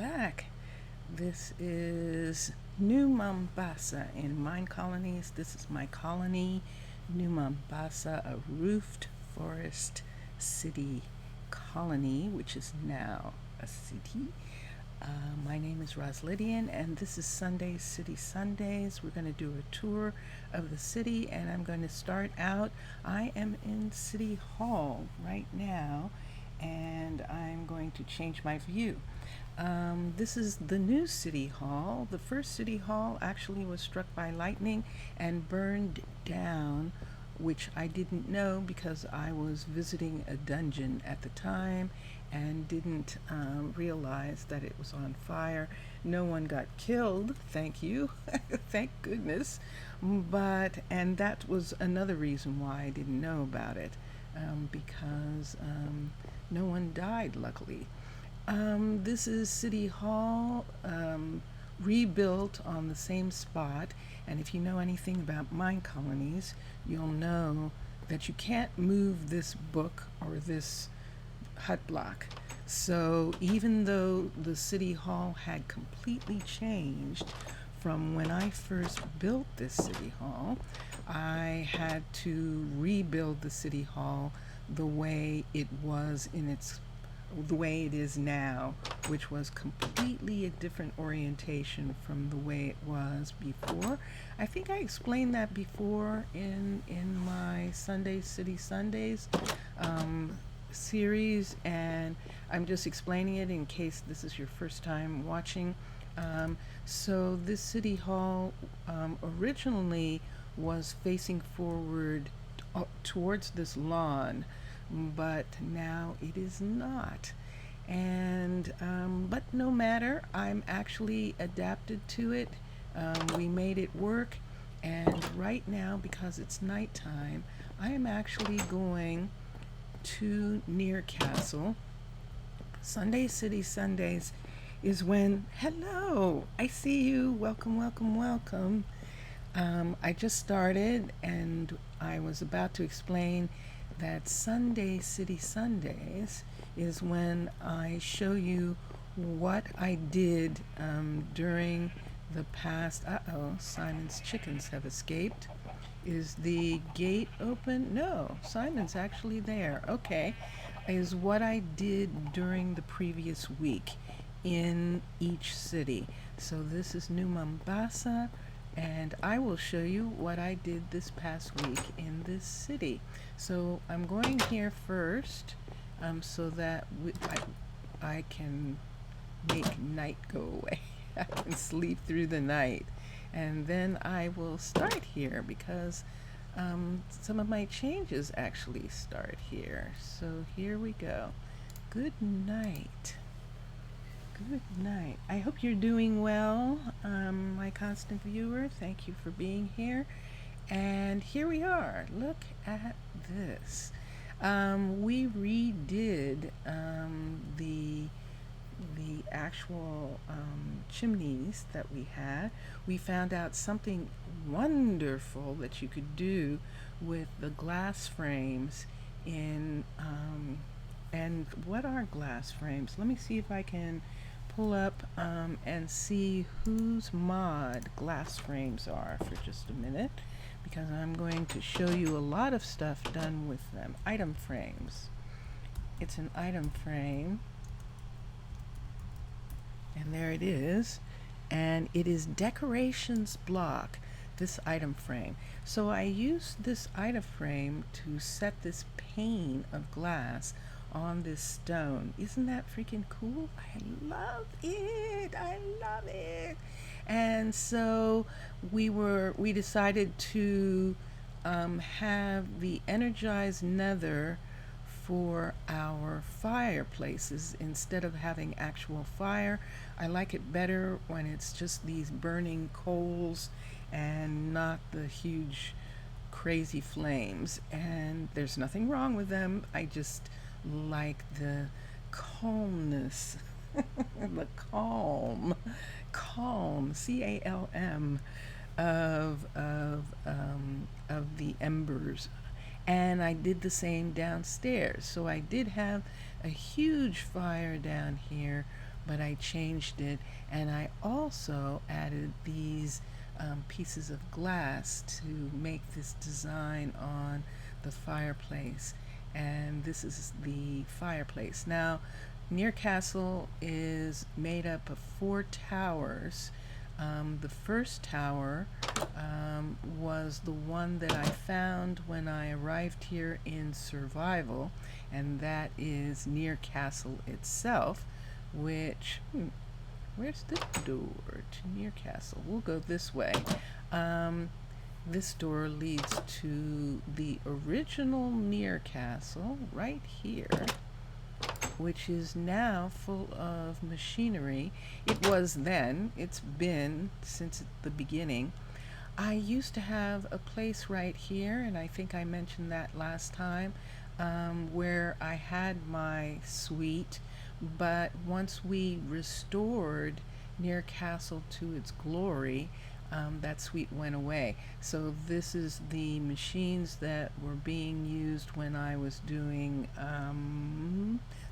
back. This is New Mombasa in Minecolonies. This is my colony, New Mombasa, a roofed forest city colony, which is now a city. My name is Roslydian, and this is Sunday City Sundays. We're going to do a tour of the city, and I'm going to start out. I am in City Hall right now, and I'm going to change my view. This is the new City Hall. The first City Hall actually was struck by lightning and burned down, which I didn't know because I was visiting a dungeon at the time and didn't realize that it was on fire. No one got killed, thank you, thank goodness. And that was another reason why I didn't know about it, because no one died, luckily. This is City Hall, rebuilt on the same spot. And if you know anything about Minecolonies, you'll know that you can't move this book or this hut block. So even though the City Hall had completely changed from when I first built this City Hall, I had to rebuild the City Hall the way it was the way it is now, which was completely a different orientation from the way it was before. I think I explained that before in my Sunday City Sundays series, and I'm just explaining it in case this is your first time watching. So this City Hall originally was facing forward towards this lawn, but now it is not. And but no matter, I'm actually adapted to it. We made it work, and right now, because it's nighttime, I am actually going to Near Castle. Sunday City Sundays is when, hello, I see you, welcome, welcome, welcome. I just started, and I was about to explain that Sunday City Sundays is when I show you what I did during the past. Simon's chickens have escaped. Is the gate open? No, Simon's actually there. Okay. Is what I did during the previous week in each city. So this is New Mombasa, and I will show you what I did this past week in this city. So I'm going here first, so that I can make night go away. I can sleep through the night. And then I will start here because some of my changes actually start here. So here we go. Good night. Good night. I hope you're doing well, my constant viewer. Thank you for being here. And here we are. Look at this. We redid the actual chimneys that we had. We found out something wonderful that you could do with the glass frames in and what are glass frames? Let me see if I can pull up and see whose mod glass frames are for just a minute, because I'm going to show you a lot of stuff done with them. Item frames. It's an item frame, and there it is, and it is decorations block, this item frame. So I used this item frame to set this pane of glass on this stone. Isn't that freaking cool? I love it. I love it. And so we decided to have the energized nether for our fireplaces instead of having actual fire. I like it better when it's just these burning coals and not the huge crazy flames. And there's nothing wrong with them. I just like the calmness, the calm, CALM of the embers. And I did the same downstairs. So I did have a huge fire down here, but I changed it, and I also added these pieces of glass to make this design on the fireplace. And this is the fireplace. Now, Near Castle is made up of 4 towers. The first tower was the one that I found when I arrived here in survival, and that is Near Castle itself, which, where's the door to Near Castle? We'll go this way. This door leads to the original Near Castle right here, which is now full of machinery. It was then, it's been since the beginning. I used to have a place right here, and I think I mentioned that last time, where I had my suite, but once we restored Near Castle to its glory, that suite went away. So this is the machines that were being used when I was doing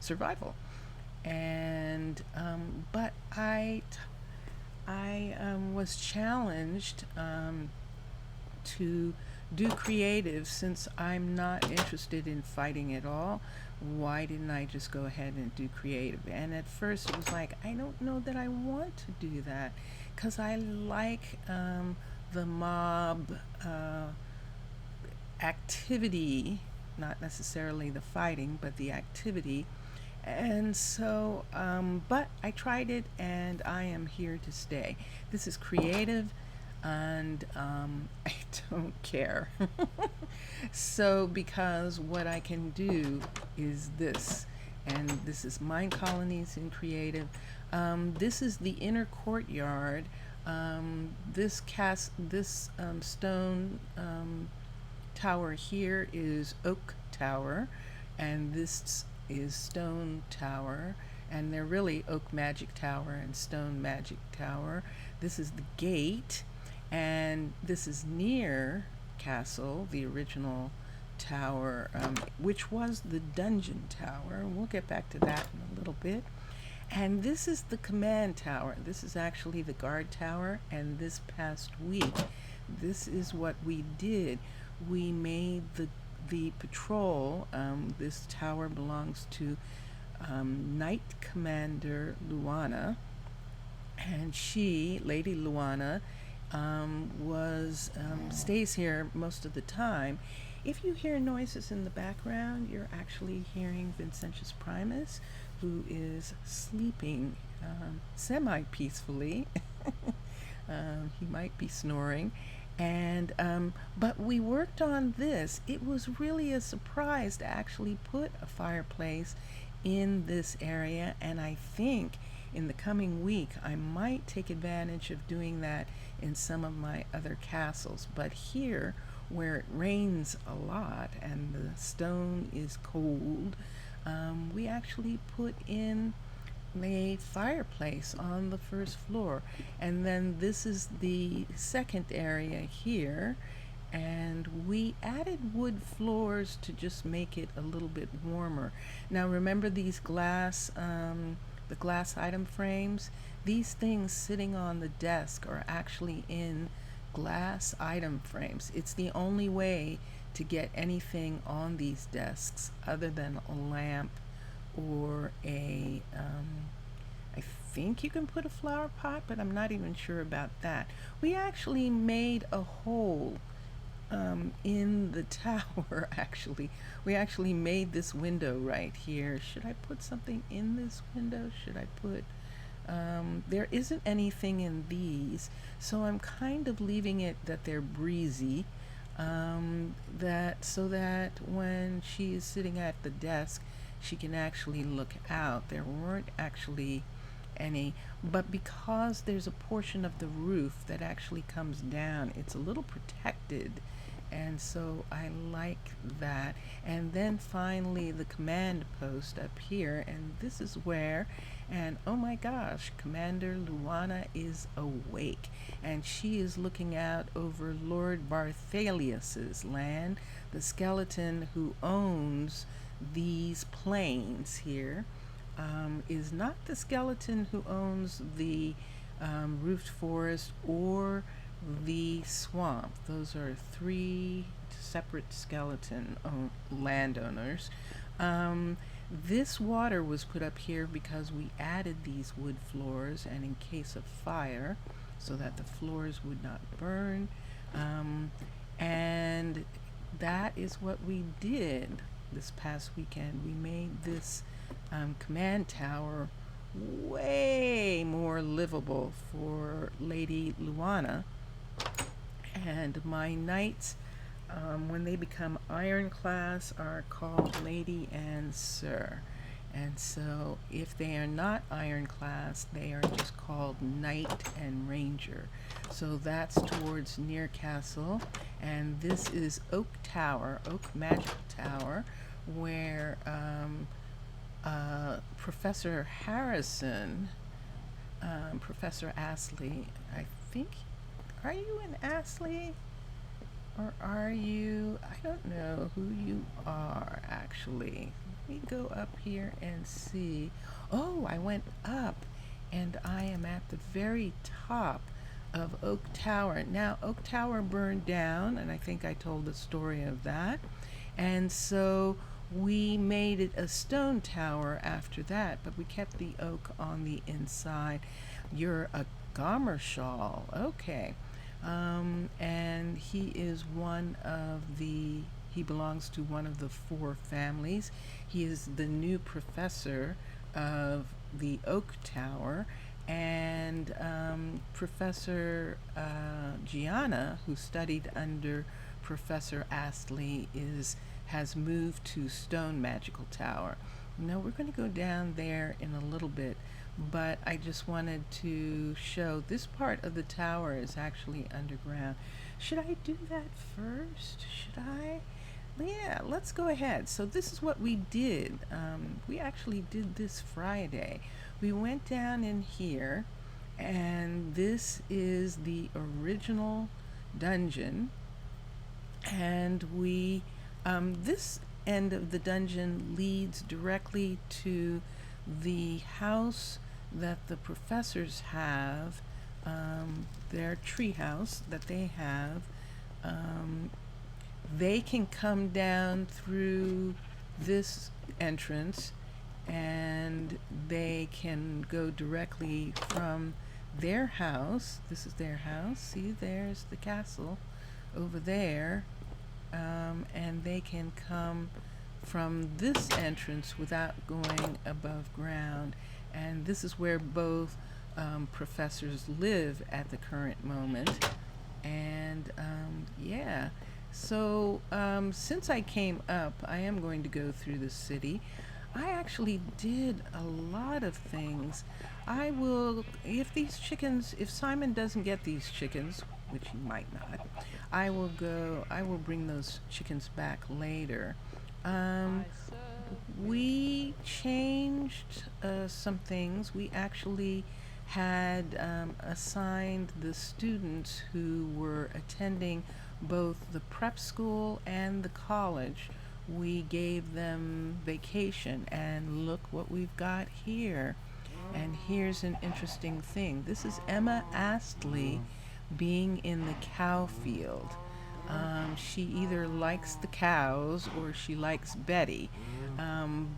survival. And but I was challenged to do creative. Since I'm not interested in fighting at all, why didn't I just go ahead and do creative? And at first it was like, I don't know that I want to do that, because I like the mob activity, not necessarily the fighting, but the activity. And so, but I tried it, and I am here to stay. This is creative, and I don't care. So, because what I can do is this, and this is Minecolonies in creative. This is the inner courtyard. This stone tower here is oak tower, and this is stone tower, and they're really oak magic tower and stone magic tower. This is the gate, and this is Near Castle, the original tower, which was the dungeon tower. We'll get back to that in a little bit. And this is the command tower. This is actually the guard tower, and this past week, this is what we did. We made the patrol. This tower belongs to Knight Commander Luana, and she, Lady Luana, stays here most of the time. If you hear noises in the background, you're actually hearing Vincentius Primus, who is sleeping semi-peacefully. He might be snoring. And but we worked on this. It was really a surprise to actually put a fireplace in this area, and I think in the coming week I might take advantage of doing that in some of my other castles. But here, where it rains a lot and the stone is cold, we actually put in a fireplace on the first floor. And then this is the second area here, and we added wood floors to just make it a little bit warmer. Now remember these the glass item frames? These things sitting on the desk are actually in glass item frames. It's the only way to get anything on these desks other than a lamp or I think you can put a flower pot, but I'm not even sure about that. We actually made a hole in the tower, actually. We actually made this window right here. Should I put something in this window? Should I put... there isn't anything in these, so I'm kind of leaving it that they're breezy, so that when she is sitting at the desk, she can actually look out. There weren't actually any, but because there's a portion of the roof that actually comes down, it's a little protected, and so I like that. And then finally the command post up here, and this is where, and oh my gosh, Commander Luana is awake, and she is looking out over Lord Barthalius's land, the skeleton who owns these plains here. is not the skeleton who owns the roofed forest or the swamp. Those are three separate skeleton landowners. This water was put up here because we added these wood floors, and in case of fire, so that the floors would not burn. And that is what we did this past weekend. We made this command tower way more livable for Lady Luana. And my knights, when they become iron class, are called Lady and Sir. And so if they are not iron class, they are just called Knight and Ranger. So that's towards Near Castle. And this is Oak Tower, Oak Magical Tower, where Professor Harrison, Professor Astley, I think, are you in Astley? Or are you, I don't know who you are actually. Let me go up here and see. Oh, I went up and I am at the very top of Oak Tower. Now, Oak Tower burned down, and I think I told the story of that. And so we made it a stone tower after that, but we kept the oak on the inside. You're a Gomershaw, okay. And he is he belongs to one of the four families. He is the new professor of the Oak Tower, and Professor Gianna, who studied under Professor Astley, has moved to Stone Magical Tower. Now we're going to go down there in a little bit, but I just wanted to show this part of the tower is actually underground. Should I do that first? Should I? Yeah, let's go ahead. So this is what we did. We actually did this Friday. We went down in here, and this is the original dungeon, and this end of the dungeon leads directly to the house that the professors have, their tree house that they have. They can come down through this entrance, and they can go directly from their house. This is their house. See, there's the castle over there. And they can come from this entrance without going above ground. And this is where both professors live at the current moment. And yeah, so since I came up, I am going to go through the city. I actually did a lot of things. I will, if Simon doesn't get these chickens, which he might not, I will bring those chickens back later. We changed some things. We actually had assigned the students who were attending both the prep school and the college, we gave them vacation, and look what we've got here. And here's an interesting thing. This is Emma Astley being in the cow field. She either likes the cows or she likes Betty.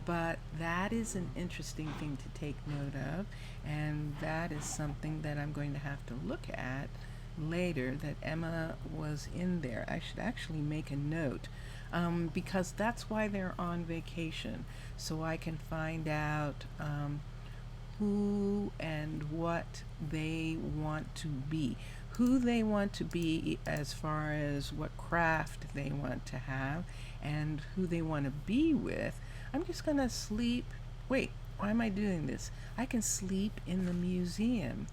But that is an interesting thing to take note of, and that is something that I'm going to have to look at later, that Emma was in there. I should actually make a note, because that's why they're on vacation, so I can find out who and what they want to be. Who they want to be as far as what craft they want to have, and who they want to be with. I'm just going to sleep. Wait, why am I doing this? I can sleep in the museum.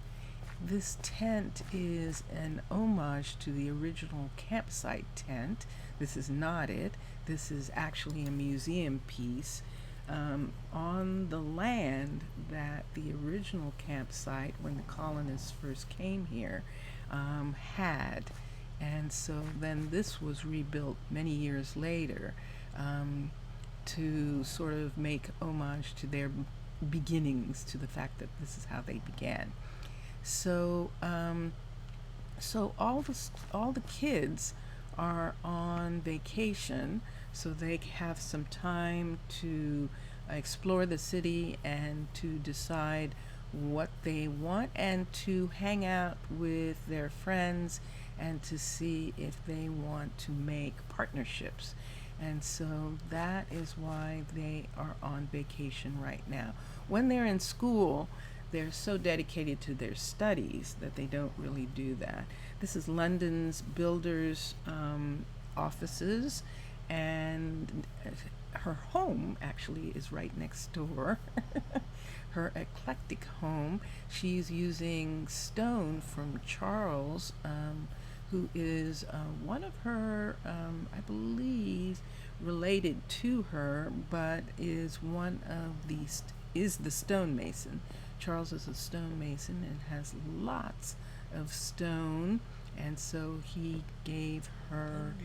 This tent is an homage to the original campsite tent. This is not it. This is actually a museum piece on the land that the original campsite, when the colonists first came here, had. And so then this was rebuilt many years later to sort of make homage to their beginnings to the fact that this is how they began. So, so all the kids are on vacation, so they have some time to explore the city and to decide what they want and to hang out with their friends and to see if they want to make partnerships. And so that is why they are on vacation right now. When they're in school, they're so dedicated to their studies that they don't really do that. This is London's builders' offices, and her home actually is right next door. Her eclectic home. She's using stone from Charles, who is one of her, I believe, related to her, but is one of the is the stonemason. Charles is a stonemason and has lots of stone, and so he gave her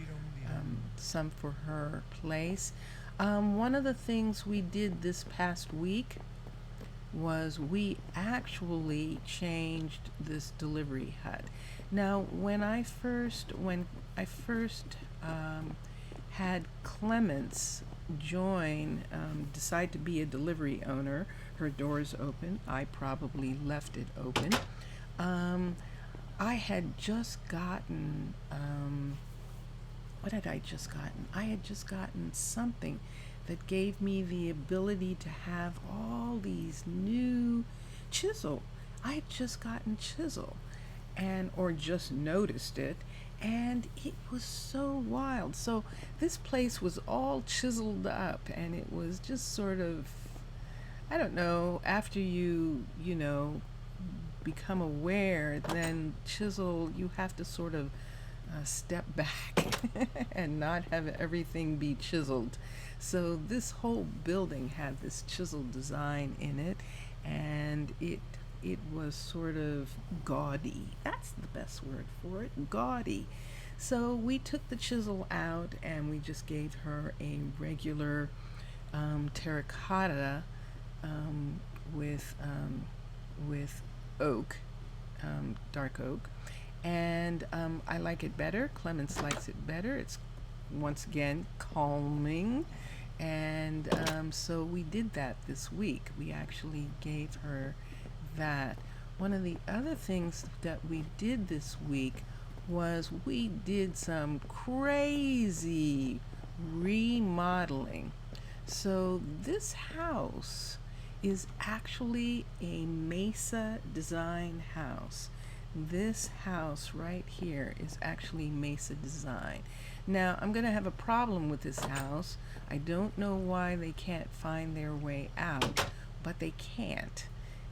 some for her place. One of the things we did this past week was we actually changed this delivery hut. Now, when I first had Clements decide to be a delivery owner, her doors open. I probably left it open. I had just gotten, what had I just gotten? I had just gotten something that gave me the ability to have all these new chisel. I had just gotten chisel or just noticed it, and it was so wild. So this place was all chiseled up, and it was just sort of, I don't know, after you become aware, then chisel, you have to sort of step back and not have everything be chiseled. So this whole building had this chiseled design in it, and it was sort of gaudy. That's the best word for it, gaudy. So we took the chisel out and we just gave her a regular terracotta with oak, dark oak, and I like it better. Clemens likes it better. It's once again calming, and so we did that this week. We actually gave her that. One of the other things that we did this week was we did some crazy remodeling. So this house is actually a Misa design house. This house right here is actually Mesa design. Now, I'm going to have a problem with this house. I don't know why they can't find their way out, but they can't.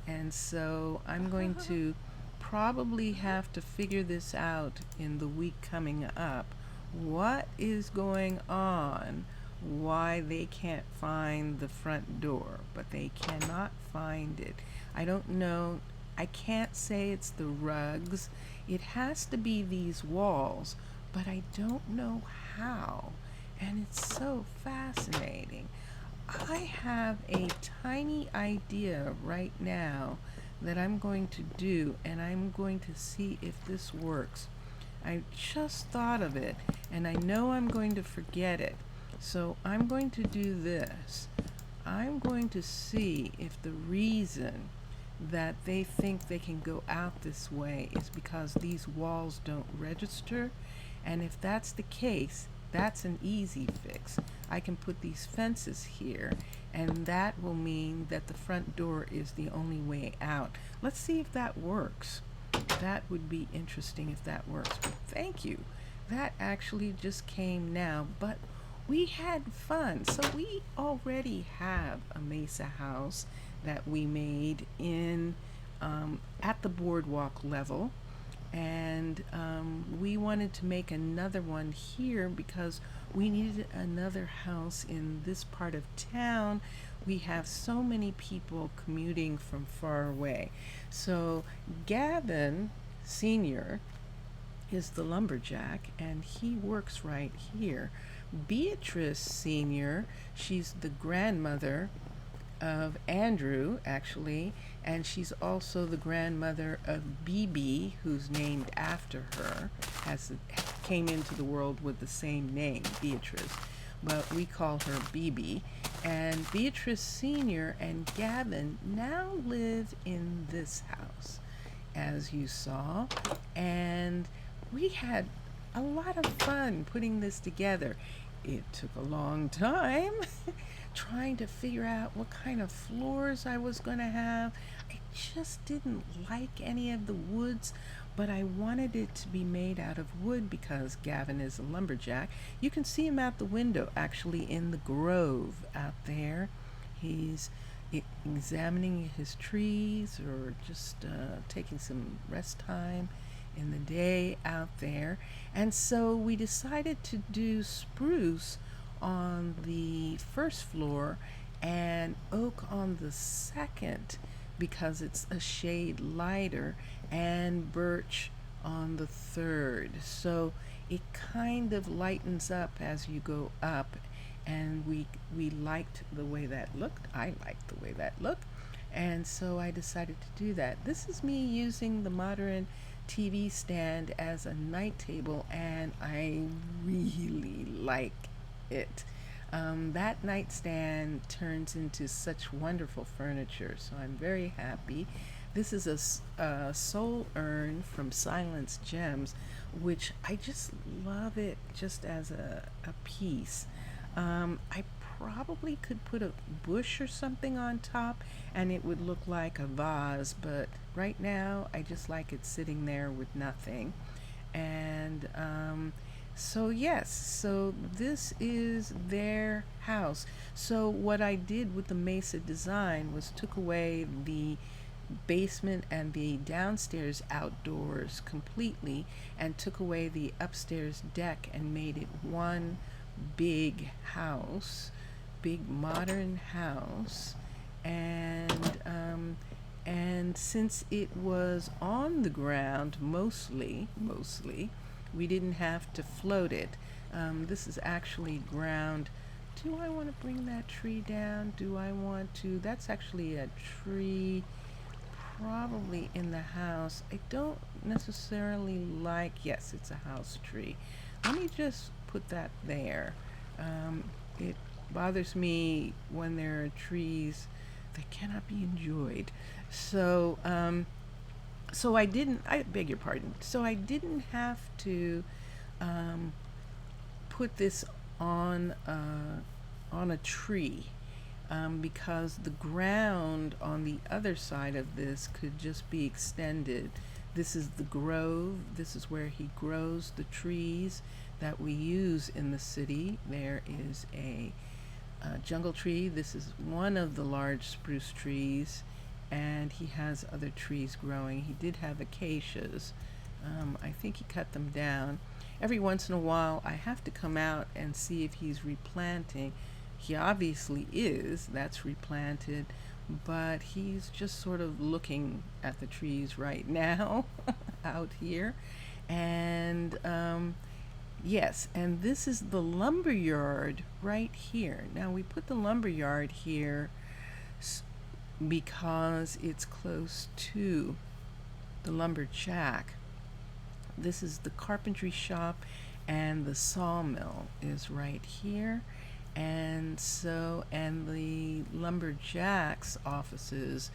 And so I'm going to probably have to figure this out in the week coming up. What is going on? Why they can't find the front door, but they cannot find it. I don't know. I can't say it's the rugs. It has to be these walls, but I don't know how. And it's so fascinating. I have a tiny idea right now that I'm going to do, and I'm going to see if this works. I just thought of it, and I know I'm going to forget it. So I'm going to do this. I'm going to see if the reason that they think they can go out this way is because these walls don't register. And if that's the case, that's an easy fix. I can put these fences here, and that will mean that the front door is the only way out. Let's see if that works. That would be interesting if that works. But thank you. That actually just came now, but we had fun. So we already have a Mesa house that we made in at the boardwalk level, and we wanted to make another one here because we needed another house in this part of town. We have so many people commuting from far away. So Gavin Sr. is the lumberjack, and he works right here. Beatrice Sr., she's the grandmother, of Andrew, actually, and she's also the grandmother of BB, who's named after her, has came into the world with the same name, Beatrice, but we call her BB. And Beatrice Sr. and Gavin now live in this house, as you saw, and we had a lot of fun putting this together. It took a long time trying to figure out what kind of floors I was going to have. I just didn't like any of the woods, but I wanted it to be made out of wood because Gavin is a lumberjack. You can see him out the window, actually, in the grove out there. He's examining his trees or just taking some rest time in the day out there. And so we decided to do spruce on the first floor and oak on the second because it's a shade lighter, and birch on the third. So it kind of lightens up as you go up, and we liked the way that looked. I liked the way that looked, and so I decided to do that. This is me using the modern TV stand as a night table, and I really like it. That nightstand turns into such wonderful furniture, so I'm very happy. This is a soul urn from Silence Gems, which I just love it just as a piece. I probably could put a bush or something on top and it would look like a vase, but right now I just like it sitting there with nothing. And so yes, so this is their house. So what I did with the Misa design was took away the basement and the downstairs outdoors completely and took away the upstairs deck and made it one big house, big modern house. And since it was on the ground mostly, we didn't have to float it. This is actually ground. Do I want to bring that tree down? Do I want to? That's actually a tree probably in the house. I don't necessarily like, yes, it's a house tree. Let me just put that there. It bothers me when there are trees that cannot be enjoyed. So, so I beg your pardon. So I didn't have to put this on a tree. Because the ground on the other side of this could just be extended. This is the grove. This is where he grows the trees that we use in the city. There is a jungle tree. This is one of the large spruce trees, and he has other trees growing. He did have acacias. I think he cut them down. Every once in a while, I have to come out and see if he's replanting. He obviously is, that's replanted, but he's just sort of looking at the trees right now out here. And yes, and this is the lumber yard right here. Now we put the lumber yard here because it's close to the lumberjack. This is the carpentry shop, and the sawmill is right here. And the lumberjack's offices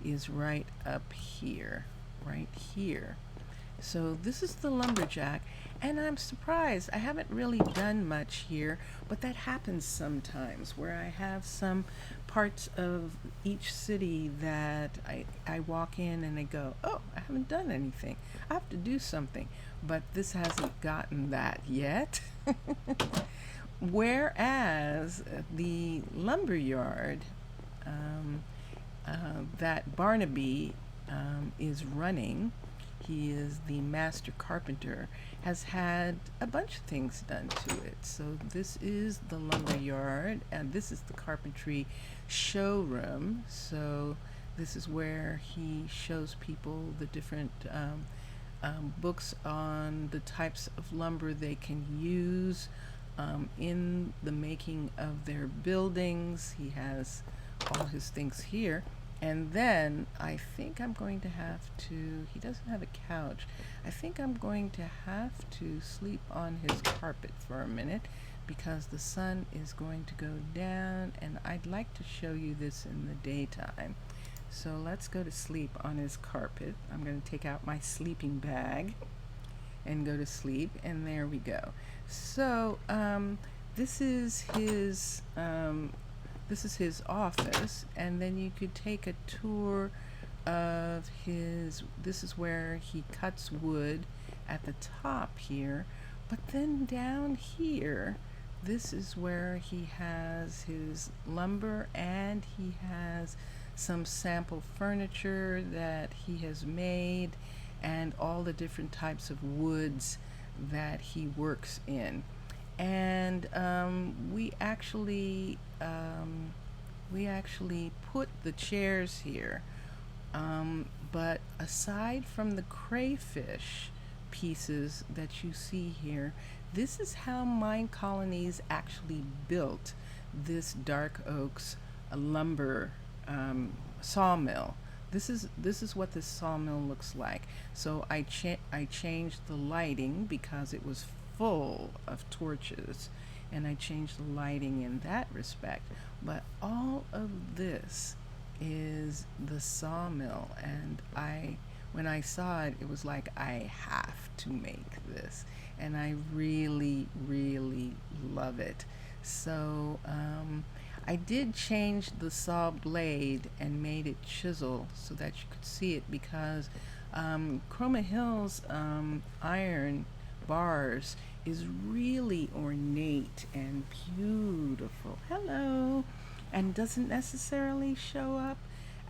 is right up here, right here. So this is the lumberjack, and I'm surprised. I haven't really done much here, but that happens sometimes where I have some parts of each city that I walk in and I go, oh, I haven't done anything. I have to do something, but this hasn't gotten that yet. Whereas the lumberyard that Barnaby is running, he is the master carpenter, has had a bunch of things done to it. So this is the lumberyard, and this is the carpentry showroom. So this is where he shows people the different books on the types of lumber they can use in the making of their buildings. He has all his things here. And then I think I'm going to have to, he doesn't have a couch. I think I'm going to have to sleep on his carpet for a minute because the sun is going to go down and I'd like to show you this in the daytime. So let's go to sleep on his carpet. I'm going to take out my sleeping bag and go to sleep, and there we go. So this is his office, and then you could take a tour of his, this is where he cuts wood at the top here, but then down here, this is where he has his lumber, and he has some sample furniture that he has made, and all the different types of woods that he works in. And we actually put the chairs here, but aside from the crayfish pieces that you see here, this is how Minecolonies actually built this dark oaks lumber sawmill. This is what this sawmill looks like. So I changed the lighting because it was full of torches, and I changed the lighting in that respect. But all of this is the sawmill, and when I saw it, it was like, I have to make this, and I really, really love it. So I did change the saw blade and made it chisel so that you could see it, because Chroma Hills iron bars is really ornate and beautiful. Hello. And doesn't necessarily show up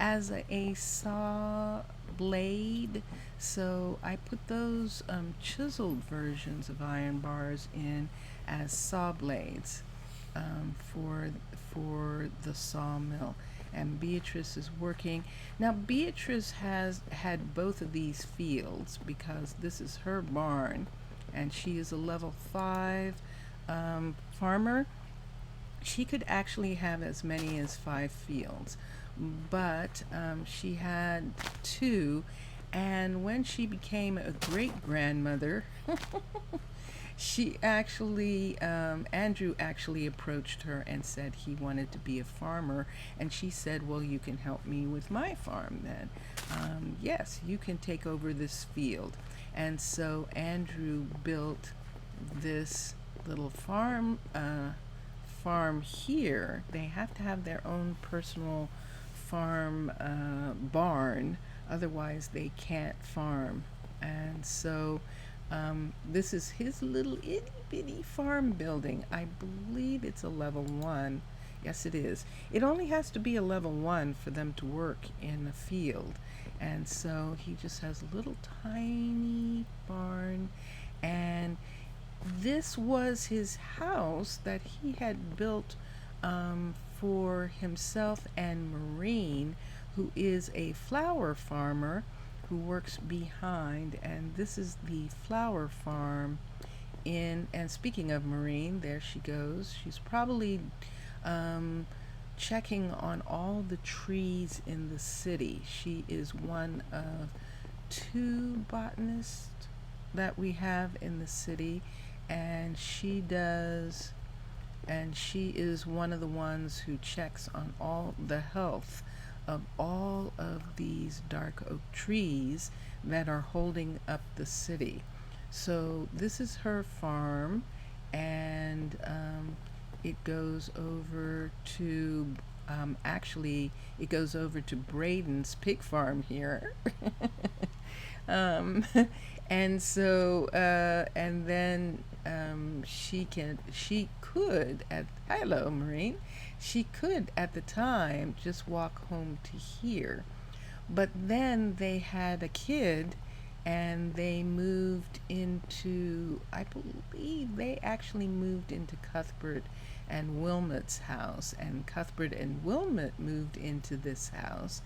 as a saw blade. So I put those chiseled versions of iron bars in as saw blades for the sawmill. And Beatrice is working. Now Beatrice has had both of these fields because this is her barn, and she is a level 5 farmer. She could actually have as many as 5 fields, but she had 2, and when she became a great-grandmother, she actually, Andrew actually approached her and said he wanted to be a farmer, and she said, well, you can help me with my farm then. Yes, you can take over this field. And so Andrew built this little farm here. They have to have their own personal farm barn, otherwise they can't farm. And so this is his little itty bitty farm building. I believe it's a level 1. Yes, it is. It only has to be a level 1 for them to work in a field. And so he just has a little tiny barn, and this was his house that he had built for himself and Maureen, who is a flower farmer who works behind. And this is the flower farm and speaking of Maureen, there she goes. She's probably checking on all the trees in the city. She is one of 2 botanists that we have in the city, and she is one of the ones who checks on all the health of all of these dark oak trees that are holding up the city. So this is her farm, and it goes over to it goes over to Braden's pig farm here. And so and then she could hello Maureen, she could at the time just walk home to here, but then they had a kid and they moved into, I believe they actually moved into Cuthbert and Wilmot's house, and Cuthbert and Wilmot moved into this house,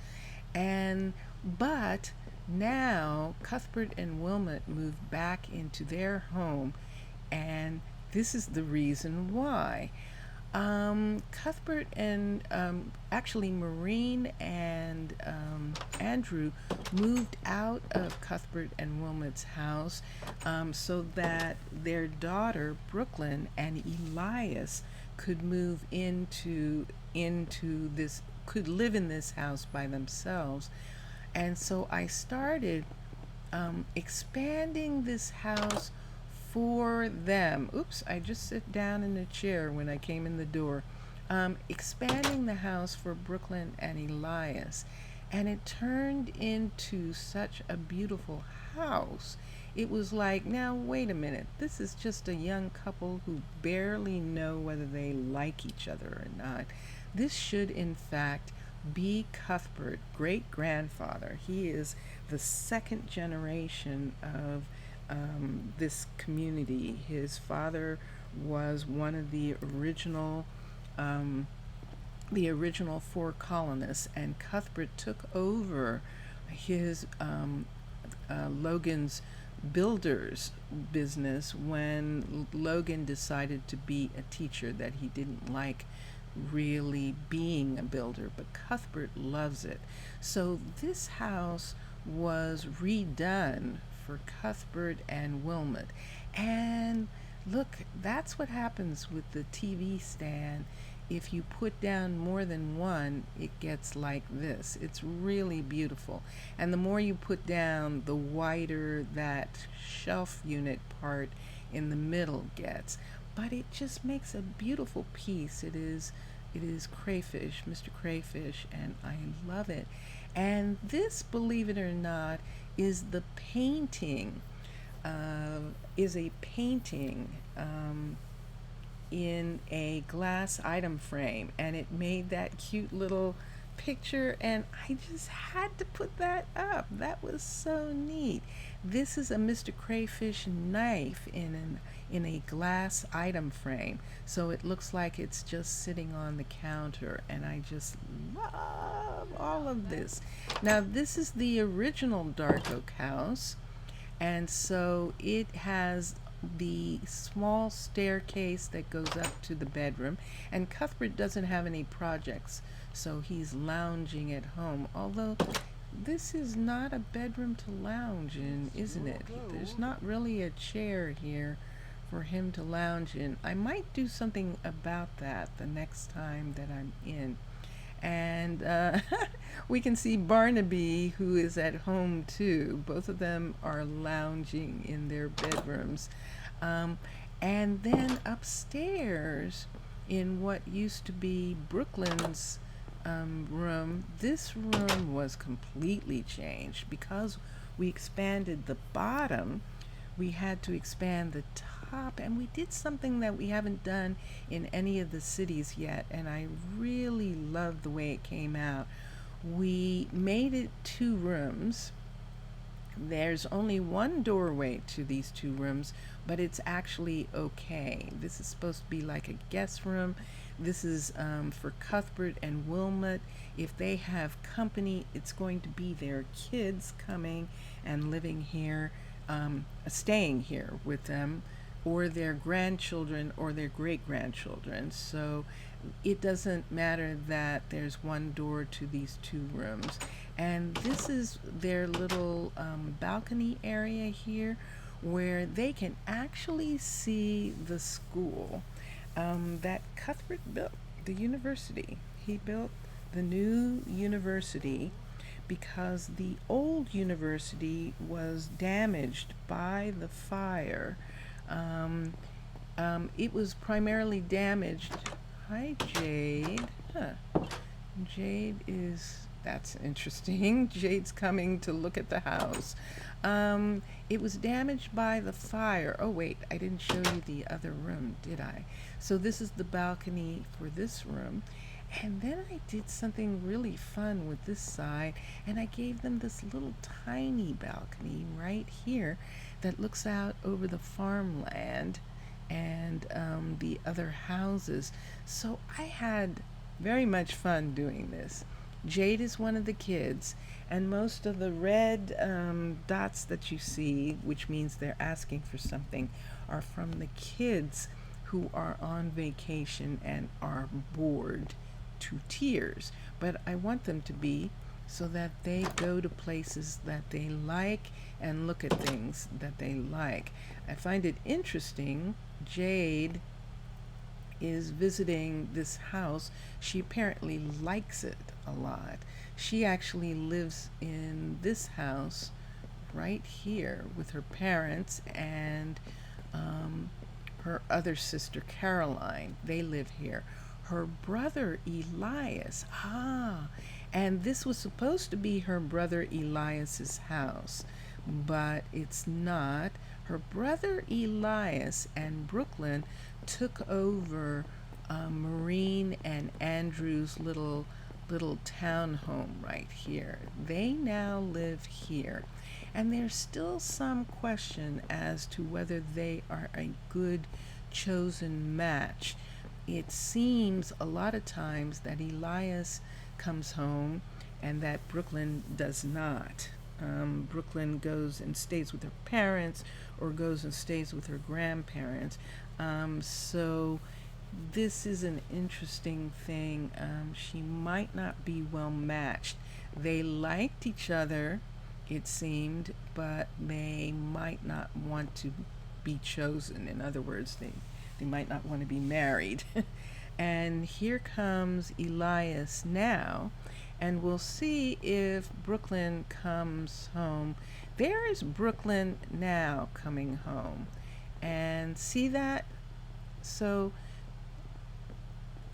but now Cuthbert and Wilmot moved back into their home, and this is the reason why. Cuthbert and actually Maureen and Andrew moved out of Cuthbert and Wilmot's house so that their daughter Brooklyn and Elias could move into this could live in this house by themselves. And so I started expanding this house for them. Oops, I just sit down in a chair when I came in the door. Expanding the house for Brooklyn and Elias. And it turned into such a beautiful house. It was like, now, wait a minute. This is just a young couple who barely know whether they like each other or not. This should, in fact, be Cuthbert, great grandfather. He is the second generation of this community. His father was one of um, the original four colonists, and Cuthbert took over his Logan's builder's business when Logan decided to be a teacher, that he didn't like really being a builder, but Cuthbert loves it. So this house was redone for Cuthbert and Wilmot. And look, that's what happens with the TV stand. If you put down more than one, it gets like this. It's really beautiful. And the more you put down, the wider that shelf unit part in the middle gets. But it just makes a beautiful piece. It is Crayfish, Mr. Crayfish, and I love it. And this, believe it or not, is the painting. Is a painting in a glass item frame, and it made that cute little picture, and I just had to put that up. That was so neat. This is a Mr. Crayfish knife in a glass item frame, so it looks like it's just sitting on the counter, and I just love all of this. Now, this is the original Dark Oak house, and so it has the small staircase that goes up to the bedroom. And Cuthbert doesn't have any projects, so he's lounging at home. Although this is not a bedroom to lounge in, isn't it? There's not really a chair here for him to lounge in. I might do something about that the next time that I'm in. And we can see Barnaby, who is at home too. Both of them are lounging in their bedrooms. And then upstairs, in what used to be Brooklyn's room, this room was completely changed. Because we expanded the bottom, we had to expand the top, and we did something that we haven't done in any of the cities yet, and I really love the way it came out. We made it 2 rooms. There's only one doorway to these 2 rooms, but it's actually okay. This is supposed to be like a guest room. This is for Cuthbert and Wilmot. If they have company, it's going to be their kids coming and living here, staying here with them, or their grandchildren or their great-grandchildren. So it doesn't matter that there's one door to these 2 rooms. And this is their little balcony area here, where they can actually see the school that Cuthbert built, the university. He built the new university because the old university was damaged by the fire. It was primarily damaged. Hi, Jade. Jade is, that's interesting. Jade's coming to look at the house. It was damaged by the fire. Oh, wait, I didn't show you the other room, did I? So this is the balcony for this room. And then I did something really fun with this side, and I gave them this little tiny balcony right here that looks out over the farmland and the other houses. So I had very much fun doing this. Jade is one of the kids, and most of the red dots that you see, which means they're asking for something, are from the kids who are on vacation and are bored to tears. But I want them to be, so that they go to places that they like and look at things that they like. I find it interesting. Jade is visiting this house. She apparently likes it a lot. She actually lives in this house right here with her parents and her other sister Caroline. They live here. Her brother Elias, and this was supposed to be her brother Elias's house, but it's not. Her brother Elias and Brooklyn took over Maureen and Andrew's little townhome right here. They now live here. And there's still some question as to whether they are a good chosen match. It seems a lot of times that Elias comes home and that Brooklyn does not. Brooklyn goes and stays with her parents or goes and stays with her grandparents. So this is an interesting thing. She might not be well matched. They liked each other, it seemed, but they might not want to be chosen. In other words, they might not want to be married. And here comes Elias now, and we'll see if Brooklyn comes home. There is Brooklyn now coming home. And see that? So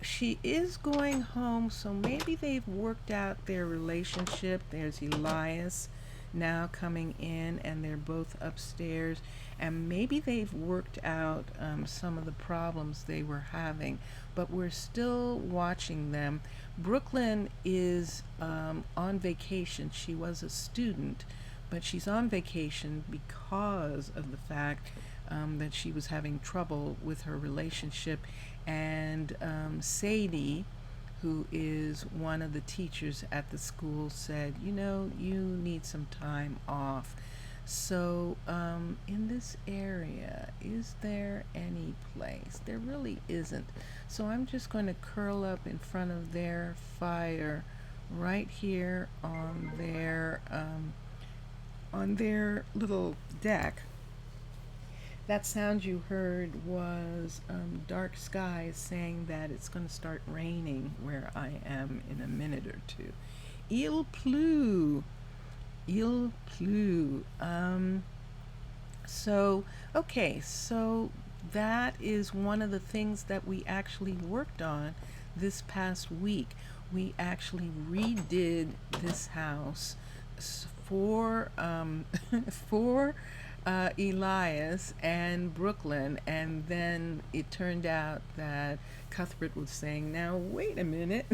she is going home, so maybe they've worked out their relationship. There's Elias now coming in, and they're both upstairs, and maybe they've worked out some of the problems they were having, but we're still watching them. Brooklyn is on vacation. She was a student, but she's on vacation because of the fact that she was having trouble with her relationship, and Sadie, who is one of the teachers at the school, said, you need some time off. So in this area, is there any place? There really isn't. So I'm just going to curl up in front of their fire right here on their little deck. That sound you heard was dark skies saying that it's going to start raining where I am in a minute or two. Il pleut. Il pleut. So that is one of the things that we actually worked on this past week. We actually redid this house for Elias and Brooklyn, and then it turned out that Cuthbert was saying, now wait a minute,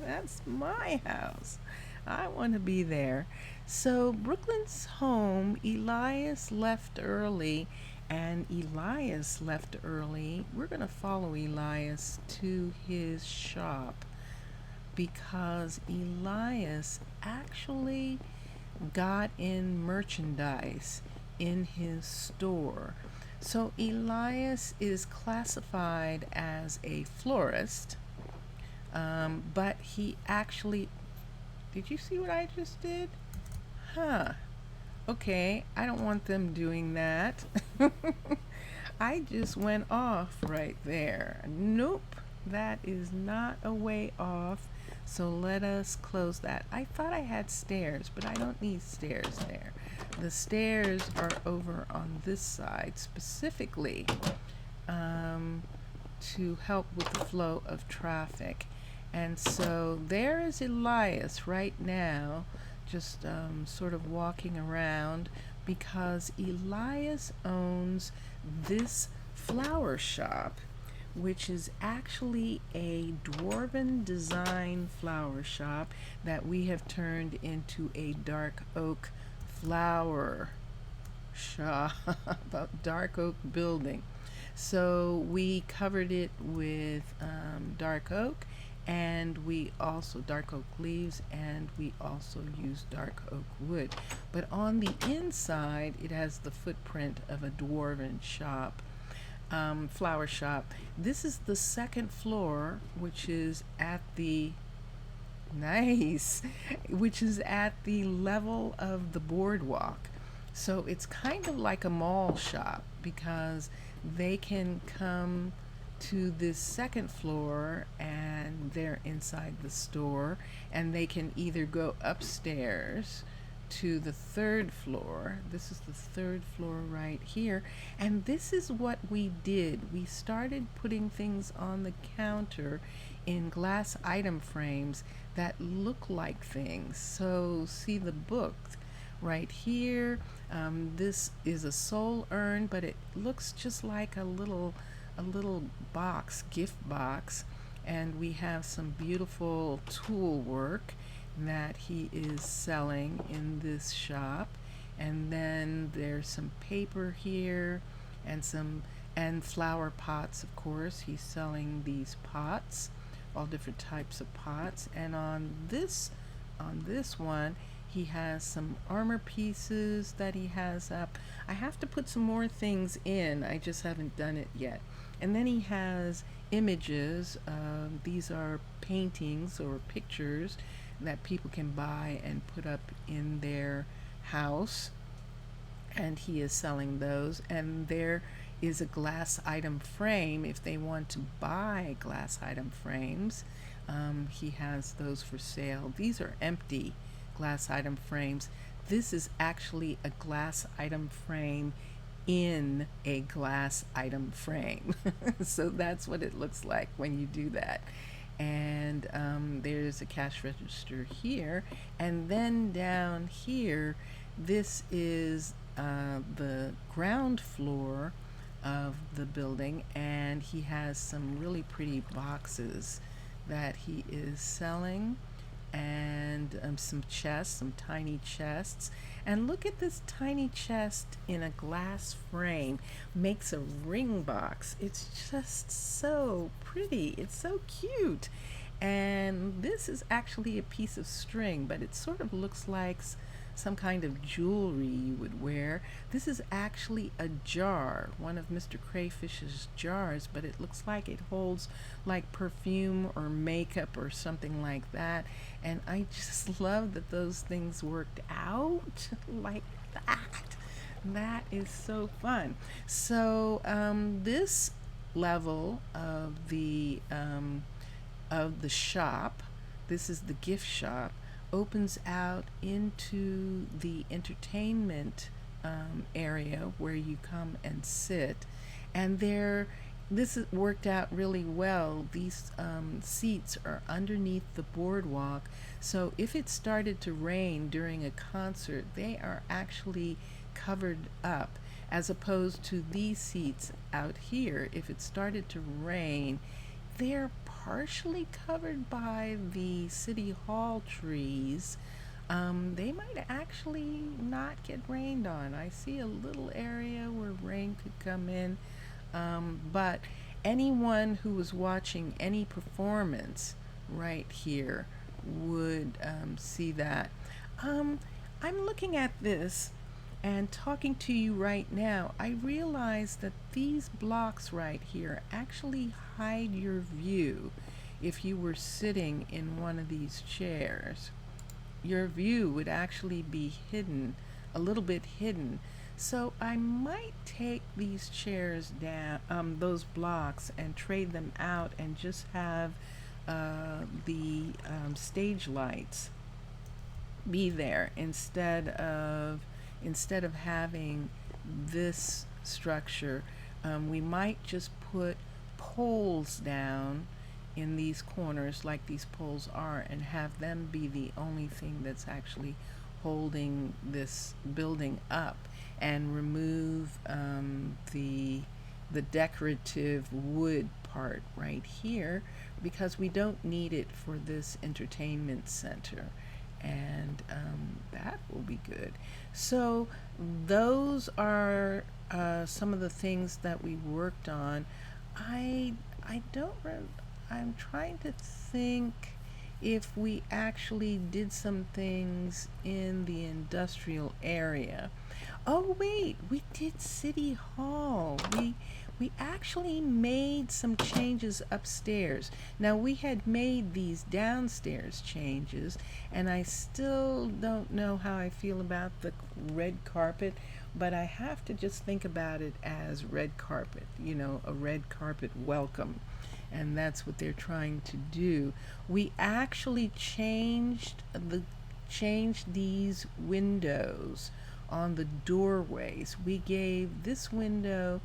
that's my house. I want to be there. So Brooklyn's home. Elias left early, and Elias left early. We're going to follow Elias to his shop because Elias actually got in merchandise in his store. So Elias is classified as a florist, but he actually, did you see what I just did? Okay, I don't want them doing that. I just went off right there. Nope, that is not a way off. So let us close that. I thought I had stairs, but I don't need stairs there. The stairs are over on this side specifically to help with the flow of traffic. And so there is Elias right now, just sort of walking around, because Elias owns this flower shop, which is actually a dwarven design flower shop that we have turned into a dark oak flower shop, a dark oak building. So we covered it with dark oak, and we also dark oak leaves, and we also use dark oak wood. But on the inside, it has the footprint of a dwarven shop. flower shop. This is the second floor, which is at the nice, which is at the level of the boardwalk. So it's kind of like a mall shop because they can come to this second floor and they're inside the store, and they can either go upstairs to the third floor. This is the third floor right here. And this is what we did. We started putting things on the counter in glass item frames that look like things. So see the book right here. This is a soul urn, but it looks just like a little box, gift box. And we have some beautiful tool work that he is selling in this shop. And then there's some paper here and flower pots, of course. He's selling these pots, all different types of pots. And on this one, he has some armor pieces that he has up. I have to put some more things in. I just haven't done it yet. And then he has images. These are paintings or pictures that people can buy and put up in their house. And he is selling those. And there is a glass item frame if they want to buy glass item frames. He has those for sale. These are empty glass item frames. This is actually a glass item frame in a glass item frame. So that's what it looks like when you do that. And there's a cash register here. And then down here, this is the ground floor of the building, and he has some really pretty boxes that he is selling, and some chests, some tiny chests. And look at this tiny chest in a glass frame. Makes a ring box. It's just so pretty. It's so cute. And this is actually a piece of string, but it sort of looks like some kind of jewelry you would wear. This is actually a jar, one of Mr. Crayfish's jars, but it looks like it holds like perfume or makeup or something like that. And I just love that those things worked out like that. That is so fun. So this level of the shop, this is the gift shop, opens out into the entertainment area where you come and sit. And this is worked out really well. These seats are underneath the boardwalk, so if it started to rain during a concert, they are actually covered up, as opposed to these seats out here. If it started to rain, they're partially covered by the city hall trees. They might actually not get rained on. I see a little area where rain could come in, but anyone who was watching any performance right here would see that. I'm looking at this and talking to you right now. I realize that these blocks right here actually hide your view. If you were sitting in one of these chairs, your view would actually be hidden, a little bit hidden. So I might take these chairs down, those blocks, and trade them out and just have the stage lights be there instead of having this structure. We might just put poles down in these corners like these poles are, and have them be the only thing that's actually holding this building up, and remove the decorative wood part right here, because we don't need it for this entertainment center. And that will be good. So those are some of the things that we worked on. I'm trying to think if we actually did some things in the industrial area. Oh wait, we did City Hall. we actually made some changes upstairs. Now, we had made these downstairs changes, and I still don't know how I feel about the red carpet, but I have to just think about it as red carpet, a red carpet welcome. And that's what they're trying to do. We actually changed these windows on the doorways. We gave this window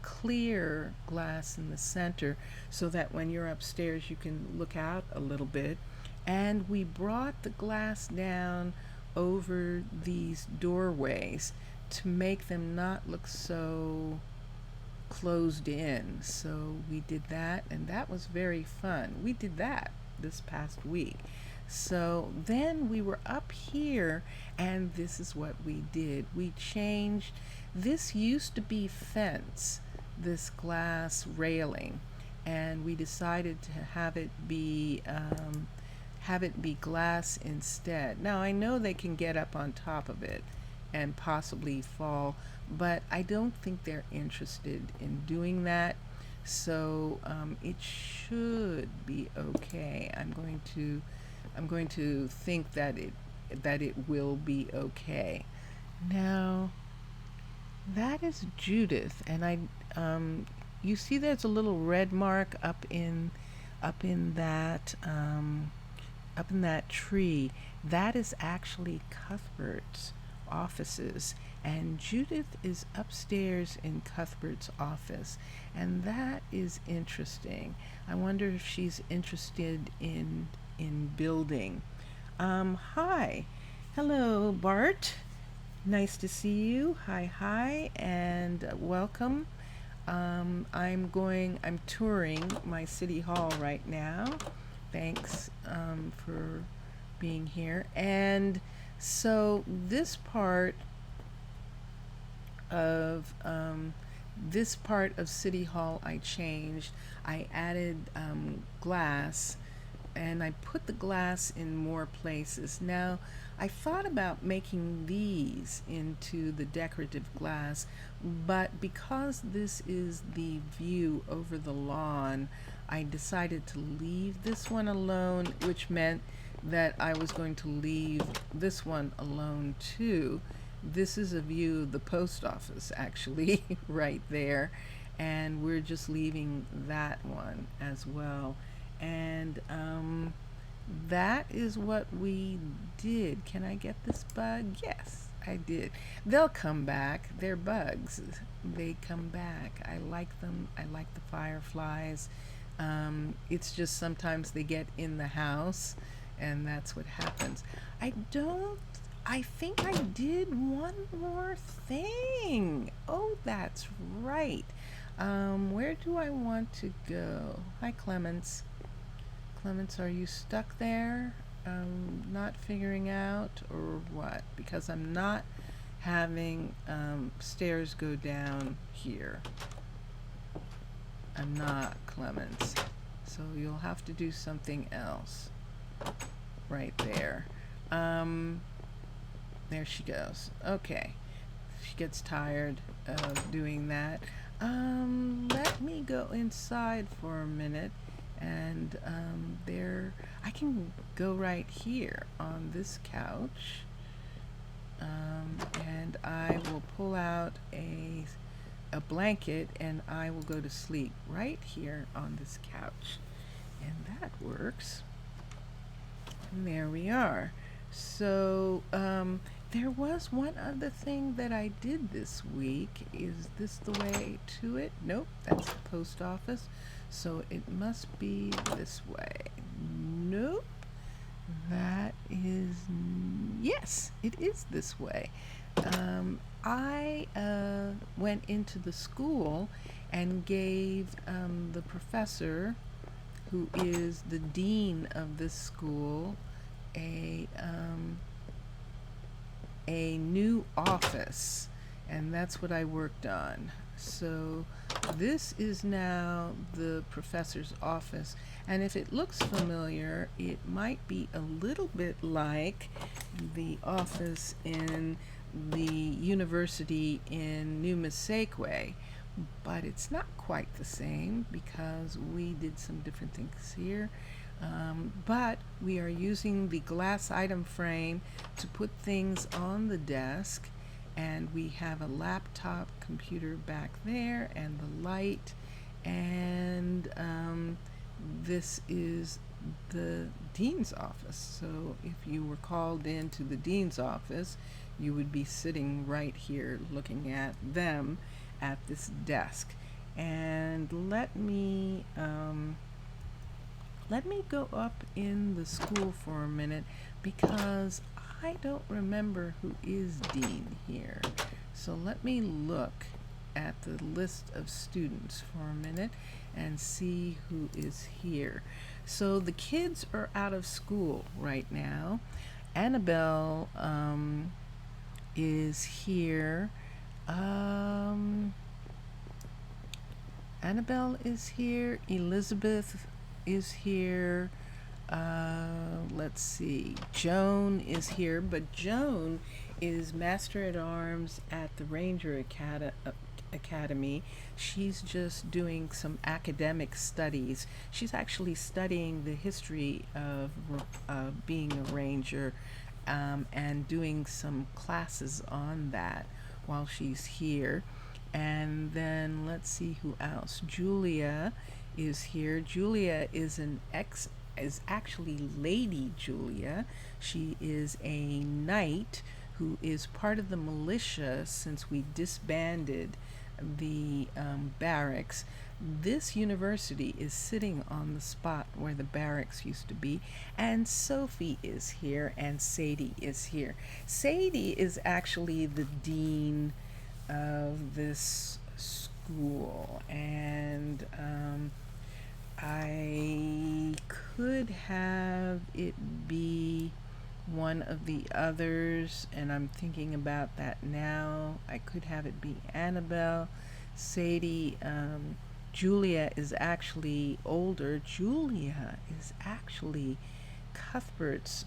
clear glass in the center so that when you're upstairs you can look out a little bit. And we brought the glass down over these doorways to make them not look so closed in. So we did that, and that was very fun. We did that this past week. So then we were up here, and this is what we did. We changed, this used to be fence, this glass railing, and we decided to have it be glass instead. Now I know they can get up on top of it and possibly fall, but I don't think they're interested in doing that. So it should be okay. I'm going to think that it will be okay. Now, that is Judith, and you see there's a little red mark up in that tree. That is actually Cuthbert's offices, and Judith is upstairs in Cuthbert's office, and that is interesting. I wonder if she's interested in building. Hi. Hello, Bart. Nice to see you. Hi, and welcome. I'm touring my city hall right now. Thanks for being here. And so this part of City Hall I changed. I added glass, and I put the glass in more places. Now, I thought about making these into the decorative glass, but because this is the view over the lawn, I decided to leave this one alone, which meant that I was going to leave this one alone too. This is a view of the post office, actually, right there, and we're just leaving that one as well. And that is what we did. Can I get this bug? Yes, I did. They'll come back. They're bugs. They come back. I like them. I like the fireflies. It's just sometimes they get in the house, and that's what happens. I think I did one more thing. Oh, that's right. Where do I want to go? Hi, Clements. Clements, are you stuck there? Not figuring out, or what? Because I'm not having stairs go down here. I'm not, Clements. So you'll have to do something else. Right there. There she goes. Okay. She gets tired of doing that. Let me go inside for a minute, and I can go right here on this couch, and I will pull out a blanket, and I will go to sleep right here on this couch, and that works. And there we are. So there was one other thing that I did this week. Is this the way to it? Nope, that's the post office. So it must be this way. Nope. That is, yes, it is this way. I went into the school and gave the professor, who is the dean of this school, a new office, and that's what I worked on. So this is now the professor's office, and if it looks familiar, it might be a little bit like the office in the university in New Massaquoi, but it's not quite the same because we did some different things here. But we are using the glass item frame to put things on the desk, and we have a laptop computer back there and the light, and this is the dean's office. So if you were called into the dean's office, you would be sitting right here looking at them at this desk. And let me go up in the school for a minute because I don't remember who is dean here. So let me look at the list of students for a minute and see who is here. So the kids are out of school right now. Annabelle is here. Annabelle is here. Elizabeth is here. Let's see. Joan is here, but Joan is Master at Arms at the Ranger Academy. She's just doing some academic studies. She's actually studying the history of being a ranger and doing some classes on that while she's here. And then let's see who else. Julia is here. Julia is actually Lady Julia. She is a knight who is part of the militia since we disbanded the barracks. This university is sitting on the spot where the barracks used to be, and Sophie is here and Sadie is here. Sadie is actually the dean of this school, and I could have it be one of the others, and I'm thinking about that now. I could have it be Annabelle, Sadie. Julia is actually older. Julia is actually Cuthbert's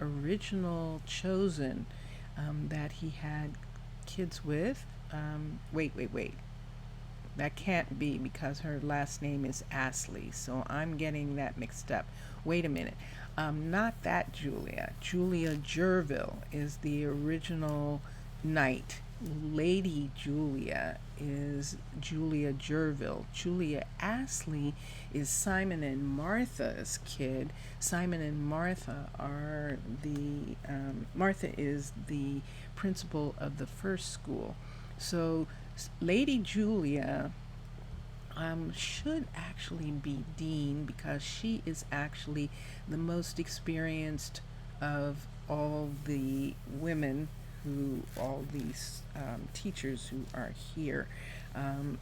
original chosen that he had kids with. Wait. That can't be because her last name is Astley, so I'm getting that mixed up. Wait a minute. Not that Julia. Julia Jerville is the original knight. Lady Julia is Julia Jerville. Julia Astley is Simon and Martha's kid. Simon and Martha are Martha is the principal of the first school. So Lady Julia should actually be dean because she is actually the most experienced of all the women all these teachers who are here,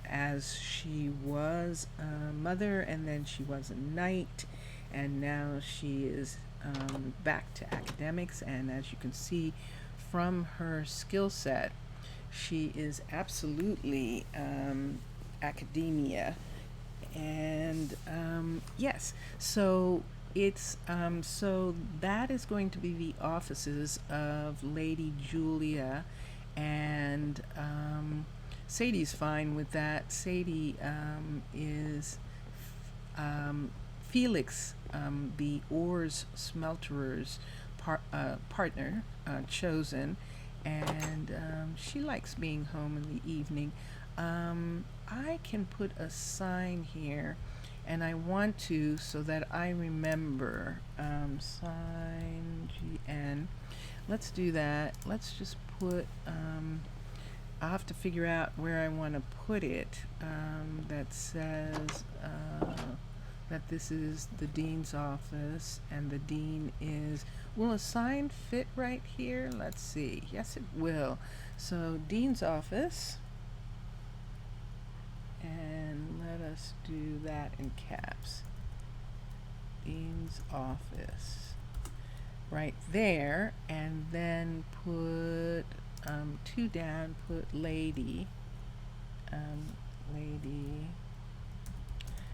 as she was a mother and then she was a knight, and now she is back to academics. And as you can see from her skill set, she is absolutely academia. And yes, so it's so that is going to be the offices of Lady Julia, and Sadie's fine with that. Sadie is Felix, the ores smelterer's partner, chosen, and she likes being home in the evening. I can put a sign here, and I want to so that I remember. Sign GN. Let's do that. Let's just put, I'll have to figure out where I want to put it, that says that this is the dean's office, and the dean is, will a sign fit right here? Let's see. Yes, it will. So dean's office, and let us do that in caps. Dean's office right there, and then put two down, put Lady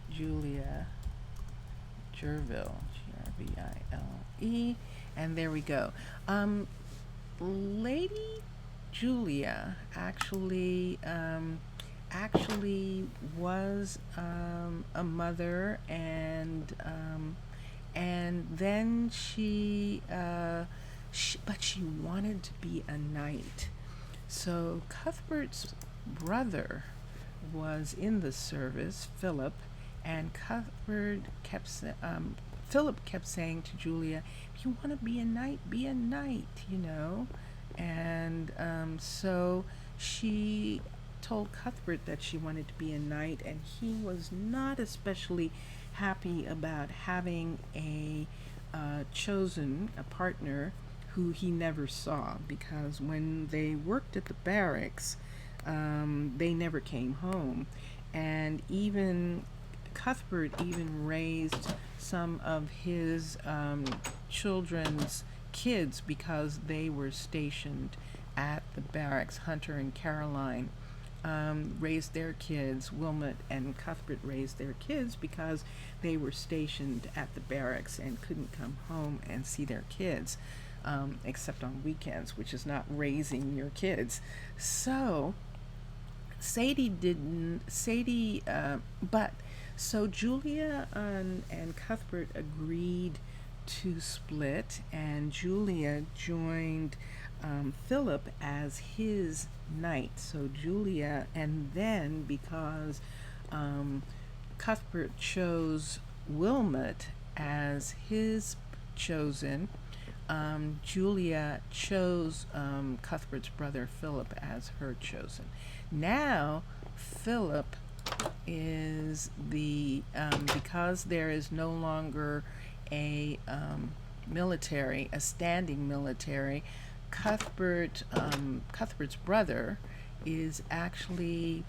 Julia Jerville, Gravile, and there we go. Lady Julia actually actually was a mother, and then but she wanted to be a knight. So Cuthbert's brother was in the service, Philip, and Philip kept saying to Julia, "If you want to be a knight, you know." And so she told Cuthbert that she wanted to be a knight, and he was not especially happy about having a partner who he never saw, because when they worked at the barracks, they never came home. And even Cuthbert even raised some of his children's kids because they were stationed at the barracks. Hunter and Caroline raised their kids. Wilmot and Cuthbert raised their kids because they were stationed at the barracks and couldn't come home and see their kids, except on weekends, which is not raising your kids. So so Julia and Cuthbert agreed to split, and Julia joined Philip as his knight. So Julia, and then because Cuthbert chose Wilmot as his chosen, Julia chose Cuthbert's brother Philip as her chosen. Now, Philip is because there is no longer a standing military. Cuthbert's brother is actually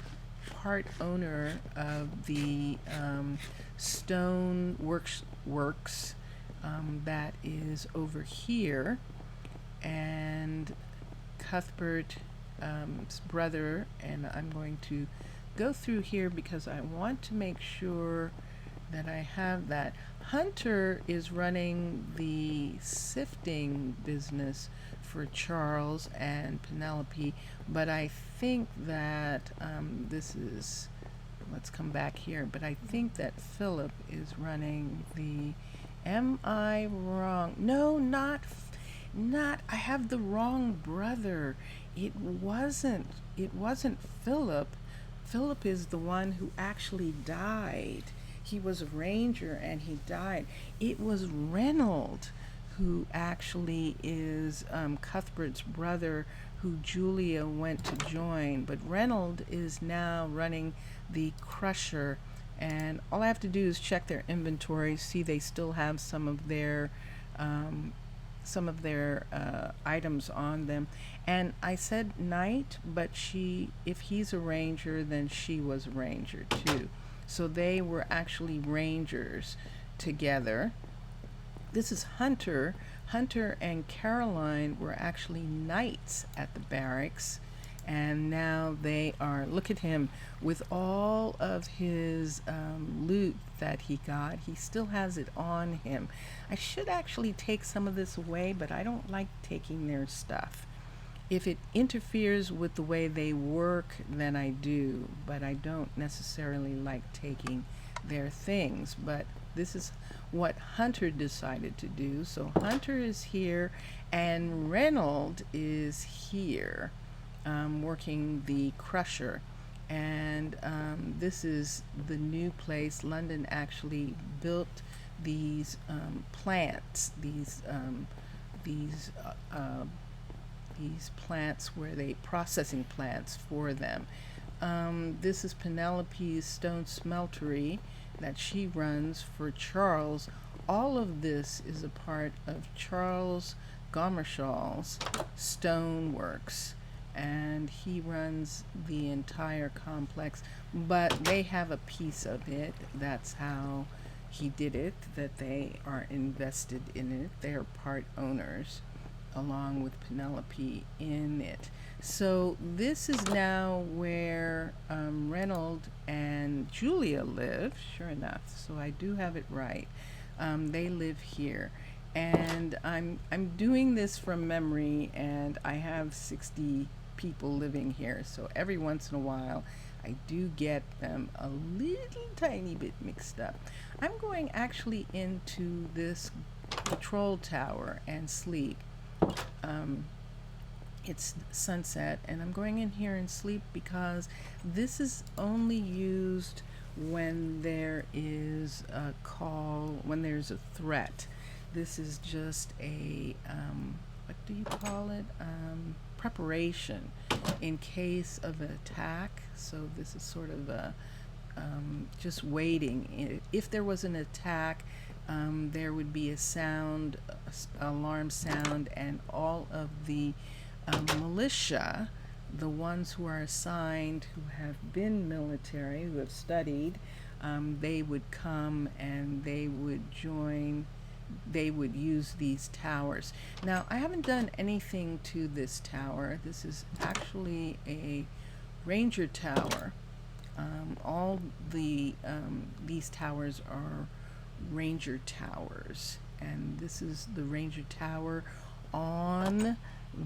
part owner of the stone works that is over here, and Cuthbert's brother, and I'm going to go through here because I want to make sure that I have that. Hunter is running the sifting business for Charles and Penelope, but I think that let's come back here, but I think that Philip is running the, am I wrong? No, not, I have the wrong brother. It wasn't Philip. Philip is the one who actually died. He was a ranger and he died. It was Reynold who actually is Cuthbert's brother, who Julia went to join. But Reynold is now running the crusher, and all I have to do is check their inventory, see they still have some of their items on them. And I said knight, but if he's a ranger, then she was a ranger too. So they were actually rangers together. This is Hunter. Hunter and Caroline were actually knights at the barracks, and now they are, look at him with all of his loot that he got. He still has it on him. I should actually take some of this away, but I don't like taking their stuff. If it interferes with the way they work, then I do, but I don't necessarily like taking their things. But this is what Hunter decided to do. So Hunter is here, and Reynold is here, working the crusher. And this is the new place. London actually built these plants, these plants where they processing plants for them. This is Penelope's stone smeltery that she runs for Charles. All of this is a part of Charles Gomershall's stoneworks, and he runs the entire complex, but they have a piece of it. That's how he did it, that they are invested in it. They are part owners along with Penelope in it. So this is now where Reynold and Julia live, sure enough. So I do have it right. They live here. And I'm doing this from memory, and I have 60 people living here. So every once in a while I do get them a little tiny bit mixed up. I'm going actually into this patrol tower and sleep. Um, it's sunset, and I'm going in here and sleep because this is only used when there is a call, when there's a threat. This is just a, what do you call it? Preparation in case of an attack. So this is sort of a, just waiting. If there was an attack, there would be a sound, alarm sound, and all of the militia, the ones who are assigned, who have been military, who have studied, they would come and they would join, they would use these towers. Now, I haven't done anything to this tower. This is actually a ranger tower. All the these towers are ranger towers, and this is the ranger tower on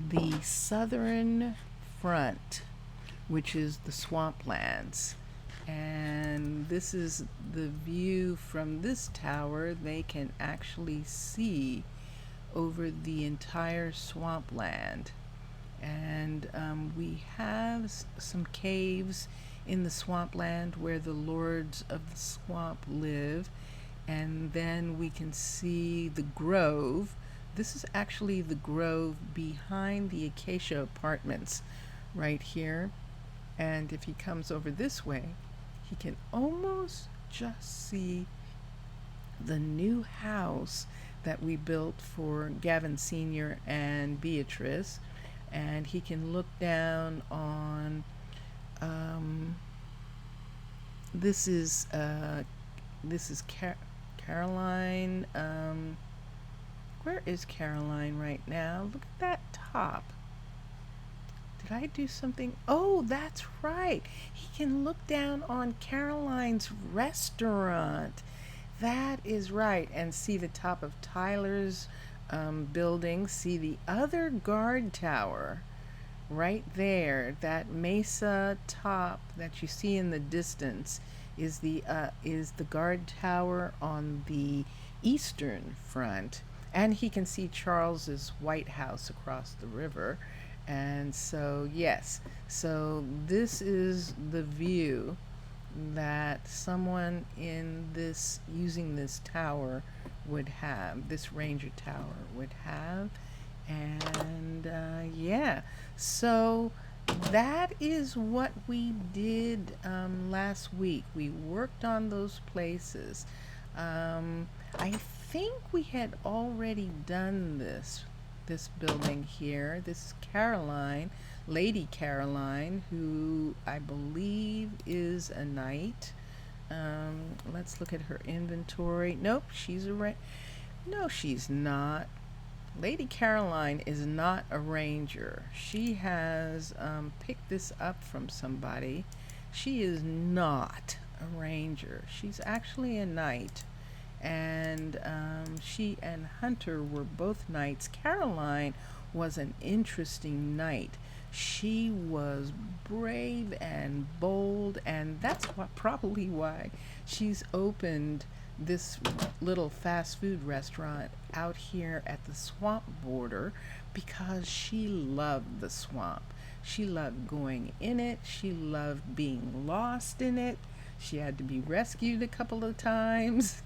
the southern front, which is the swamplands. And this is the view from this tower. They can actually see over the entire swampland. And we have some caves in the swampland where the lords of the swamp live. And then we can see the grove. This is actually the grove behind the Acacia Apartments right here. And if he comes over this way, he can almost just see the new house that we built for Gavin Sr. and Beatrice. And he can look down on, this is Caroline. Where is Caroline right now? Look at that top. Did I do something? Oh, that's right. He can look down on Caroline's restaurant. That is right. And see the top of Tyler's building. See the other guard tower right there. That mesa top that you see in the distance is the guard tower on the eastern front. And he can see Charles's White House across the river. And so, yes, so this is the view that someone in this, using this tower would have, this ranger tower would have. And yeah, so that is what we did last week. We worked on those places. I think we had already done this building here. This is Caroline, Lady Caroline, who I believe is a knight. Let's look at her inventory. Nope, no, she's not. Lady Caroline is not a ranger. She has picked this up from somebody. She is not a ranger. She's actually a knight. And she and Hunter were both knights. Caroline was an interesting knight. She was brave and bold, and that's probably why she's opened this little fast food restaurant out here at the swamp border, because she loved the swamp. She loved going in it. She loved being lost in it. She had to be rescued a couple of times.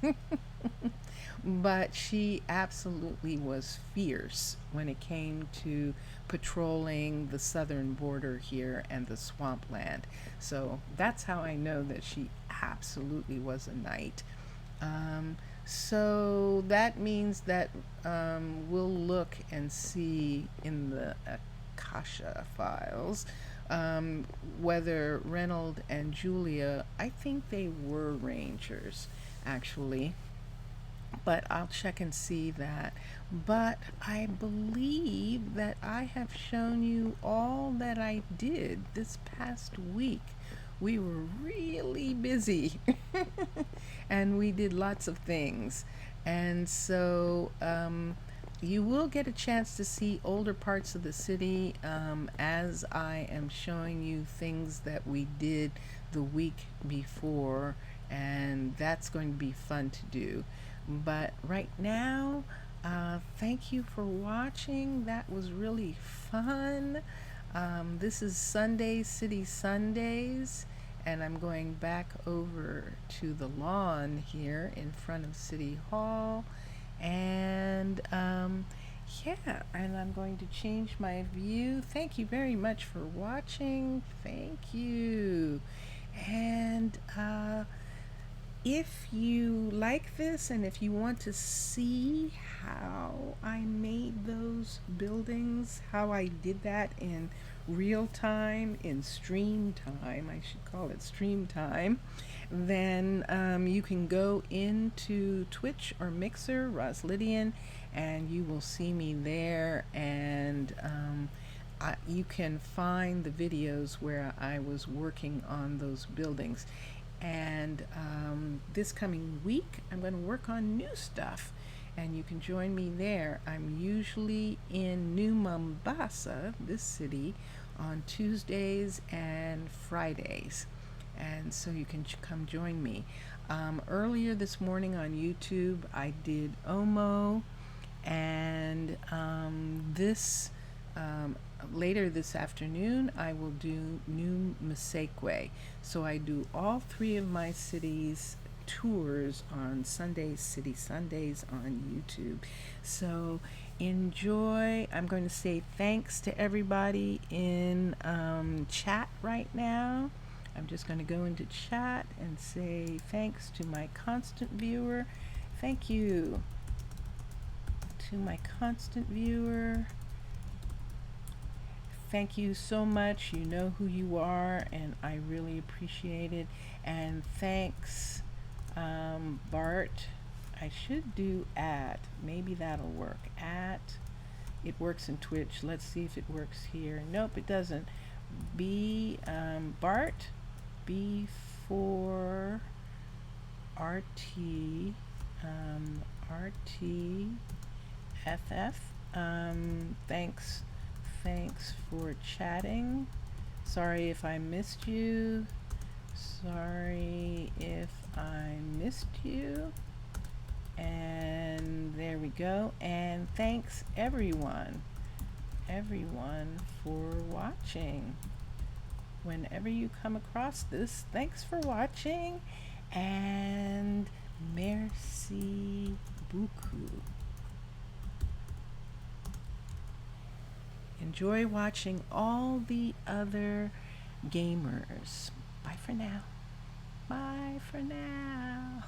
But she absolutely was fierce when it came to patrolling the southern border here and the swampland. So that's how I know that she absolutely was a knight. So that means that we'll look and see in the Akasha files whether Reynold and Julia, I think they were rangers actually, but I'll check and see that. But I believe that I have shown you all that I did this past week. We were really busy and we did lots of things. And so you will get a chance to see older parts of the city as I am showing you things that we did the week before, and that's going to be fun to do. But right now, thank you for watching. That was really fun. This is Sunday City Sundays, and I'm going back over to the lawn here in front of City Hall. And yeah, and I'm going to change my view. Thank you very much for watching. Thank you. And if you like this and if you want to see how I made those buildings, how I did that in real time, in stream time, I should call it stream time, then you can go into Twitch or Mixer, Roslydian, and you will see me there, and you can find the videos where I was working on those buildings. And this coming week, I'm going to work on new stuff, and you can join me there. I'm usually in New Mombasa, this city, on Tuesdays and Fridays, and so you can come join me. Earlier this morning on YouTube, I did Omo, and later this afternoon, I will do New Msekwe. So I do all three of my cities tours on Sundays, City Sundays on YouTube. So enjoy. I'm going to say thanks to everybody in chat right now. I'm just going to go into chat and say thanks to my constant viewer. Thank you to my constant viewer. Thank you so much. You know who you are, and I really appreciate it. And thanks, Bart. I should do at. Maybe that'll work. At. It works in Twitch. Let's see if it works here. Nope, it doesn't. Bart. B for RT. RTFF. Thanks for chatting. Sorry if I missed you. Sorry if I missed you. And there we go. And thanks everyone for watching. Whenever you come across this, thanks for watching, and merci beaucoup. Enjoy watching all the other gamers. Bye for now. Bye for now.